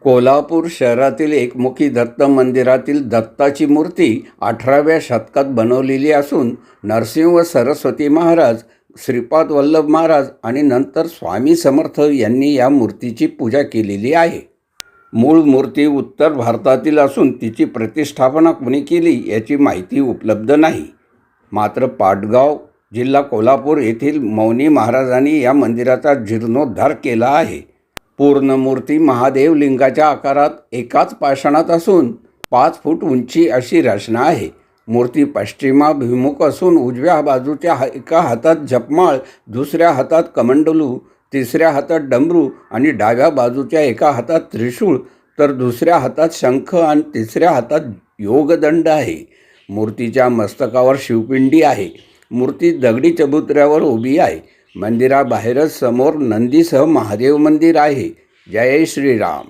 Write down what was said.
कोल्हापूर शहरातील एकमुखी दत्त मंदिरातील दत्ताची मूर्ती 18व्या शतकात बनवलेली असून नरसिंह व सरस्वती महाराज, श्रीपाद वल्लभ महाराज आणि नंतर स्वामी समर्थ यांनी या मूर्तीची पूजा केलेली आहे. मूळ मूर्ती उत्तर भारतातील असून तिची प्रतिष्ठापना कुणी केली याची माहिती उपलब्ध नाही. मात्र पाटगाव, जिल्हा कोल्हापूर येथील मौनी महाराजांनी या मंदिराचा जीर्णोद्धार केला आहे. पूर्ण मूर्ती महादेव लिंगाच्या आकारात एकाच पाषाणात असून 5 फूट उंची अशी रचना आहे. मूर्ती पश्चिमाभिमुख असून उजव्या बाजूच्या एका हातात जपमाळ, दुसऱ्या हातात कमंडलू, तिसऱ्या हातात डमरू आणि डाव्या बाजूच्या एका हातात त्रिशूळ तर दुसऱ्या हातात शंख आणि तिसऱ्या हातात योगदंड आहे. मूर्तीच्या मस्तकावर शिवपिंडी आहे. मूर्ती दगडी चबुतऱ्यावर उभी आहे. मंदिराबाहेरच समोर नंदीसह महादेव मंदिर आहे. जय श्रीराम.